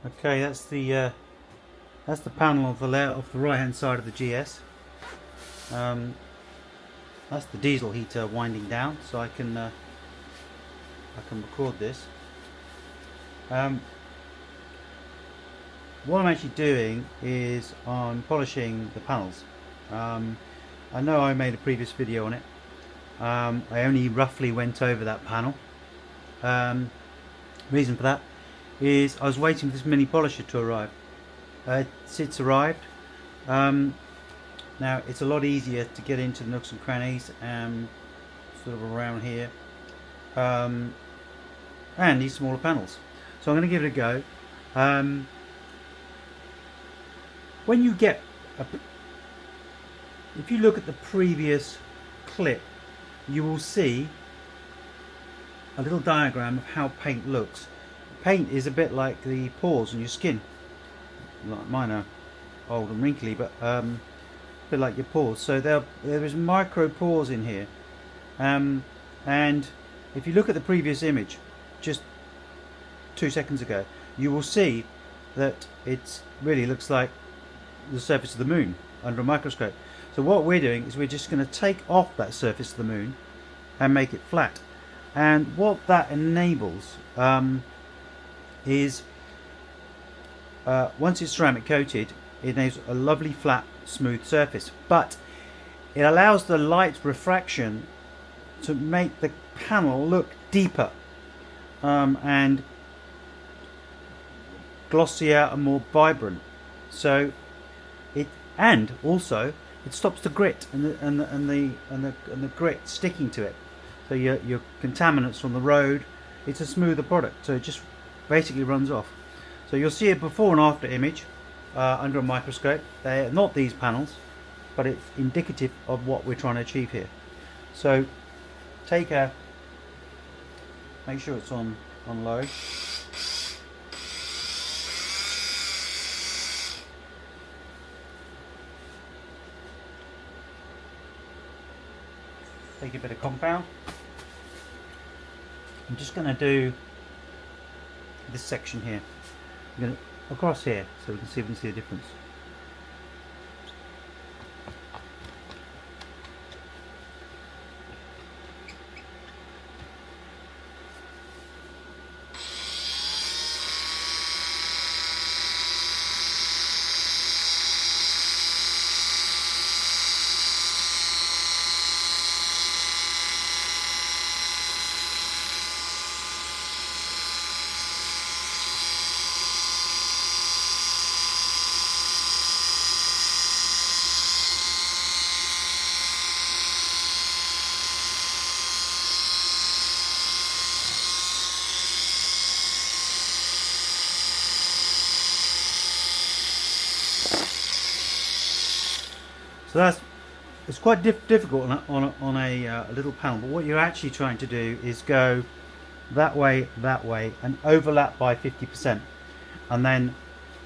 Okay, that's the panel of the right hand side of the GS. That's the diesel heater winding down, so I can record this. What I'm actually doing is I'm polishing the panels. I know I made a previous video on it. I only roughly went over that panel. Reason for that is I was waiting for this mini polisher to arrive. It's arrived. Now it's a lot easier to get into the nooks and crannies, sort of around here, and these smaller panels. So I'm going to give it a go. When you get if you look at the previous clip, you will see a little diagram of how paint looks. Paint is a bit like the pores on your skin. Like mine are old and wrinkly, but a bit like your pores. So there is micro pores in here, and if you look at the previous image just 2 seconds ago, you will see that it really looks like the surface of the moon under a microscope. So what we're doing is we're just going to take off that surface of the moon and make it flat. And what that enables is once it's ceramic coated, it enables a lovely flat smooth surface, but it allows the light refraction to make the panel look deeper and glossier and more vibrant. So and also it stops the grit and the grit sticking to it. So your contaminants from the road, it's a smoother product, so it just basically runs off. So you'll see a before and after image under a microscope. They're not these panels, but it's indicative of what we're trying to achieve here. So make sure it's on low. Take a bit of compound. I'm just going to do this section here. I'm going to across here so we can see if we can see the difference. So it's quite difficult on a little panel, but what you're actually trying to do is go that way, and overlap by 50%, and then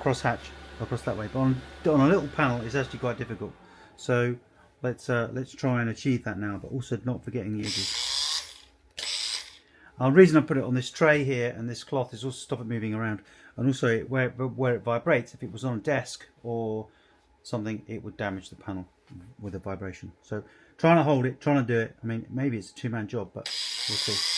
cross hatch across that way. But on a little panel, it's actually quite difficult. So let's try and achieve that now, but also not forgetting the edges. The reason I put it on this tray here and this cloth is also to stop it moving around, and also where it vibrates. If it was on a desk or something, it would damage the panel with a vibration. So trying to hold it, trying to do it. I mean, maybe it's a two-man job, but we'll see.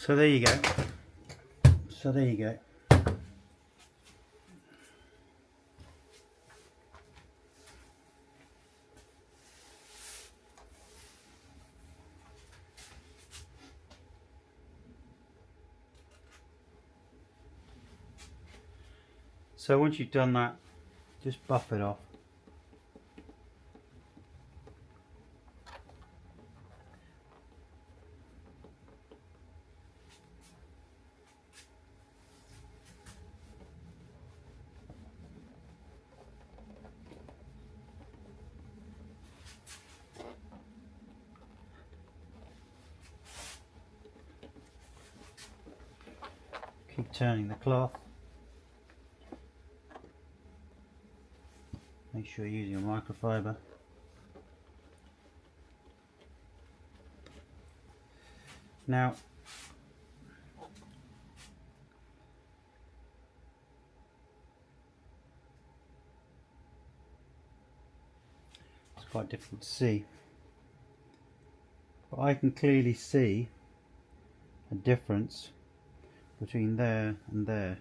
So there you go. So there you go. So once you've done that, just buff it off. Keep turning the cloth. Make sure you're using a microfiber. Now, it's quite difficult to see, but I can clearly see a difference between there and there.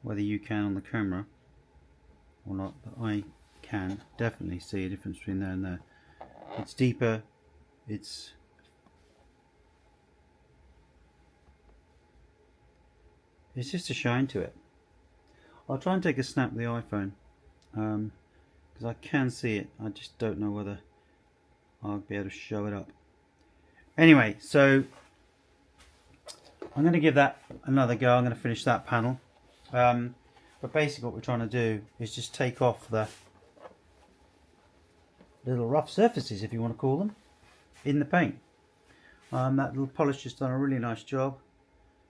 Whether you can on the camera or not, but I can definitely see a difference between there and there. It's deeper, it's just a shine to it. I'll try and take a snap of the iPhone because I can see it. I just don't know whether I'll be able to show it up. Anyway, so I'm going to give that another go. I'm going to finish that panel. But basically what we're trying to do is just take off the little rough surfaces, if you want to call them, in the paint. That little polish has done a really nice job.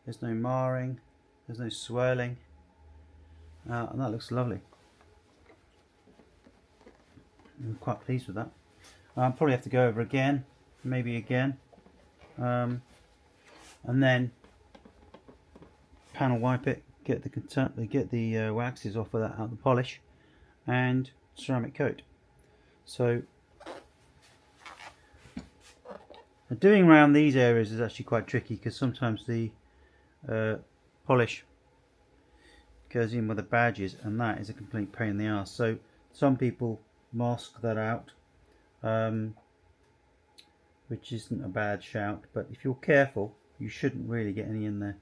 There's no marring, there's no swirling, and that looks lovely. I'm quite pleased with that. I'll probably have to go over again, maybe again, and then panel wipe it, get the waxes off of that out of the polish, and ceramic coat. So doing around these areas is actually quite tricky because sometimes the polish goes in with the badges, and that is a complete pain in the ass. So some people mask that out, which isn't a bad shout, but if you're careful you shouldn't really get any in there.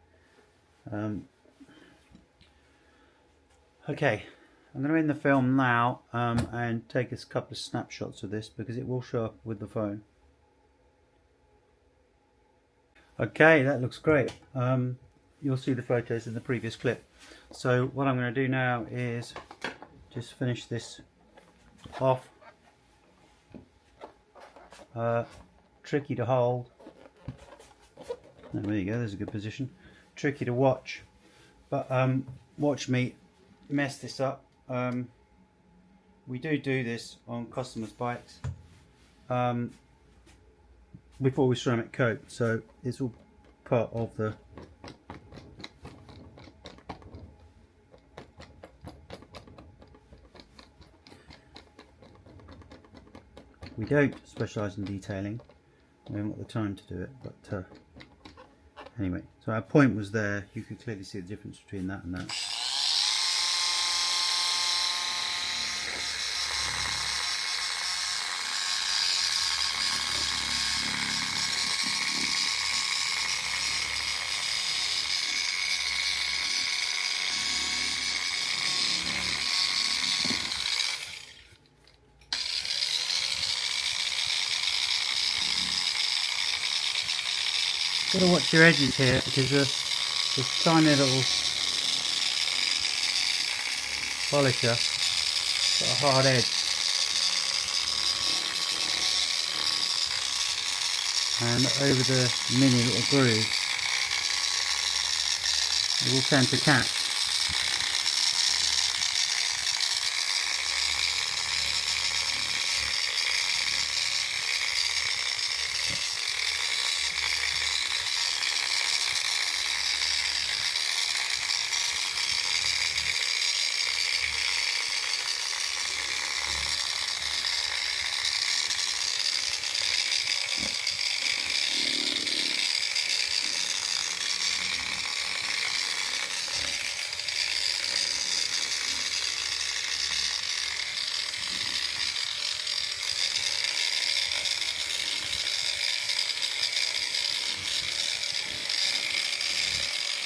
Okay, I'm going to end the film now and take a couple of snapshots of this because it will show up with the phone. Okay, that looks great. You'll see the photos in the previous clip. So what I'm going to do now is just finish this off. Tricky to hold. Oh, there you go, there's a good position. Tricky to watch, but watch me mess this up. We do this on customers' bikes before we ceramic coat, so it's all part of the we don't specialise in detailing. We haven't got the time to do it, but anyway, so our point was there. You could clearly see the difference between that and that. Got to watch your edges here because this tiny little polisher got a hard edge, and over the mini little groove it will tend to catch.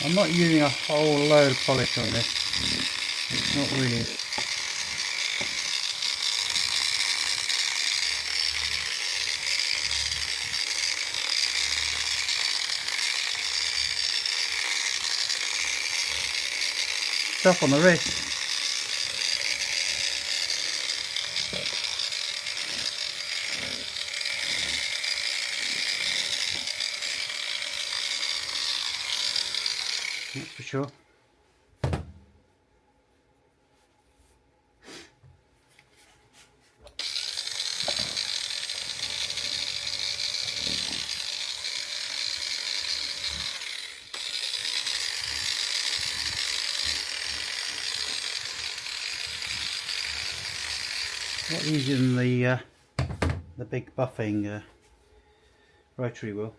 I'm not using a whole load of polish on this. It's not really. Stuff on the wrist. That's for sure. A lot easier than the big buffing rotary wheel.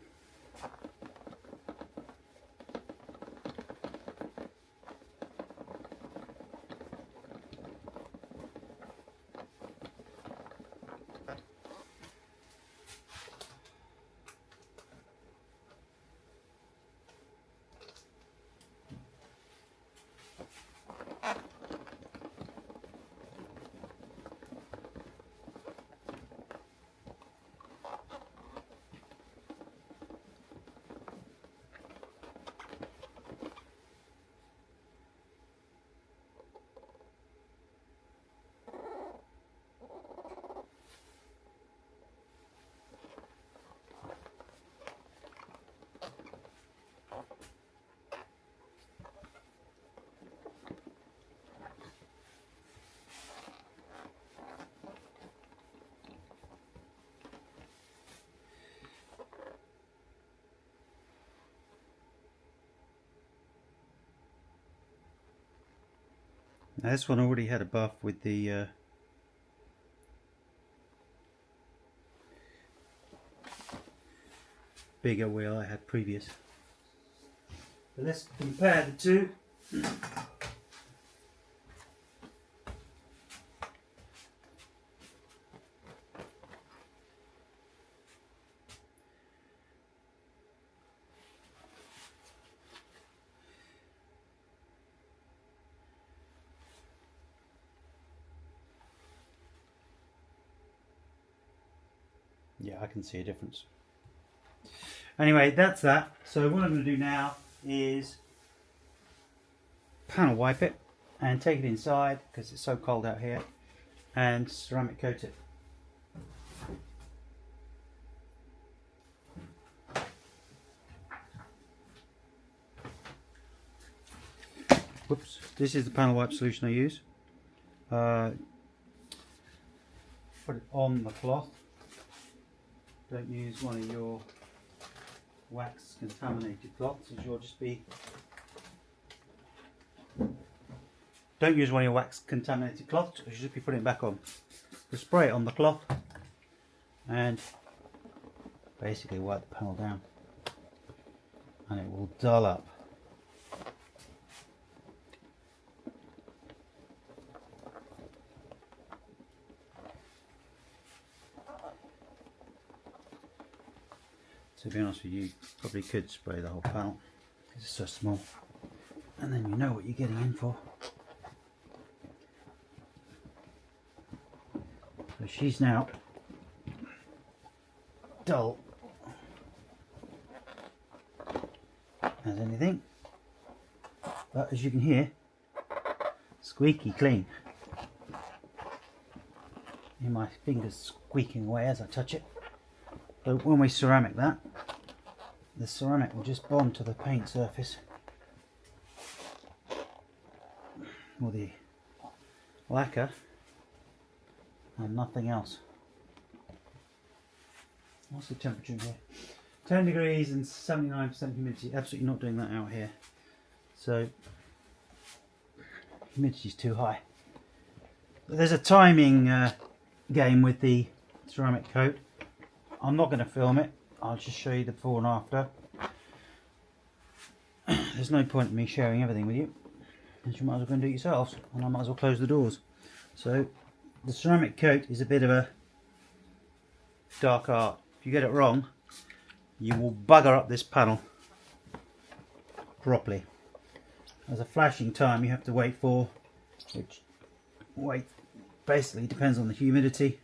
Now this one already had a buff with the bigger wheel I had previous. But let's compare the two. Yeah, I can see a difference. Anyway, that's that. So what I'm going to do now is panel wipe it and take it inside because it's so cold out here and ceramic coat it. Whoops, this is the panel wipe solution I use. Put it on the cloth. Don't use one of your wax contaminated cloths, as you'll just be. Don't use one of your wax contaminated cloths, as you'll just be putting it back on. Just spray it on the cloth and basically wipe the panel down, and it will dull up. To be honest with you, probably could spray the whole panel because it's so small, and then you know what you're getting in for. So she's now dull as anything, but as you can hear, squeaky clean. Hear my fingers squeaking away as I touch it. So when we ceramic that, the ceramic will just bond to the paint surface, or the lacquer, and nothing else. What's the temperature in here? 10 degrees and 79% humidity. Absolutely not doing that out here. So humidity is too high. But there's a timing game with the ceramic coat. I'm not going to film it, I'll just show you the before and after. There's no point in me sharing everything with you, because you might as well go and do it yourselves, and I might as well close the doors. So the ceramic coat is a bit of a dark art. If you get it wrong, you will bugger up this panel properly. there's a flashing time you have to wait for, which basically depends on the humidity,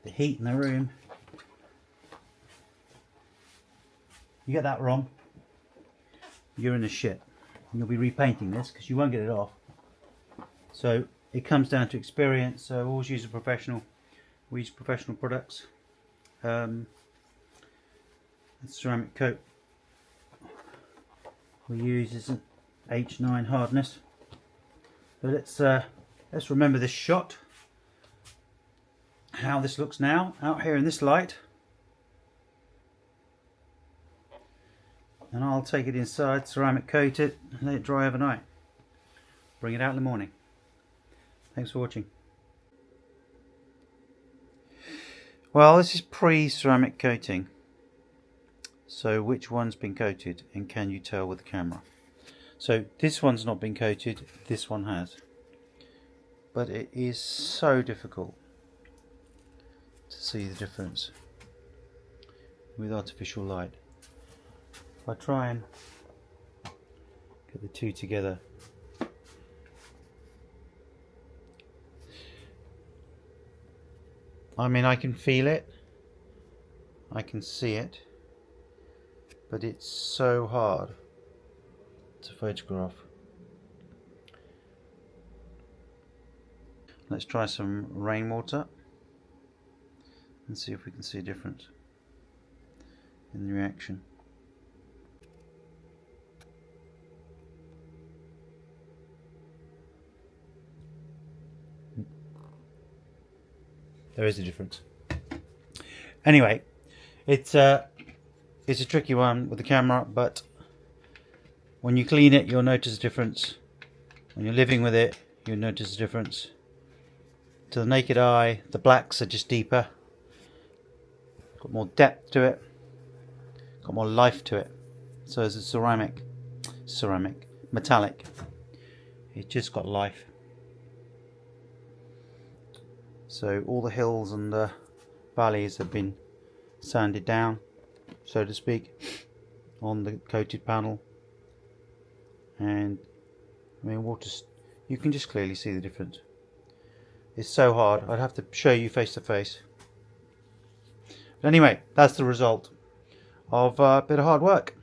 the heat in the room. You get that wrong, you're in the shit. And you'll be repainting this because you won't get it off. So it comes down to experience. So always use a professional. We use professional products. The ceramic coat we use is an H9 hardness. But let's remember this shot. How this looks now out here in this light. And I'll take it inside, ceramic coat it, and let it dry overnight. Bring it out in the morning. Thanks for watching. Well, this is pre-ceramic coating. So which one's been coated and can you tell with the camera? So this one's not been coated, this one has. But it is so difficult to see the difference with artificial light. If I try and get the two together, I mean, I can feel it, I can see it, but it's so hard to photograph. Let's try some rainwater and see if we can see a difference in the reaction. There is a difference. Anyway, it's a tricky one with the camera, but when you clean it, you'll notice a difference. When you're living with it, you'll notice a difference. To the naked eye, the blacks are just deeper. Got more depth to it. Got more life to it. So as a ceramic, metallic. It's just got life. So all the hills and the valleys have been sanded down, so to speak, on the coated panel. And I mean, you can just clearly see the difference. It's so hard, I'd have to show you face to face. But anyway, that's the result of a bit of hard work.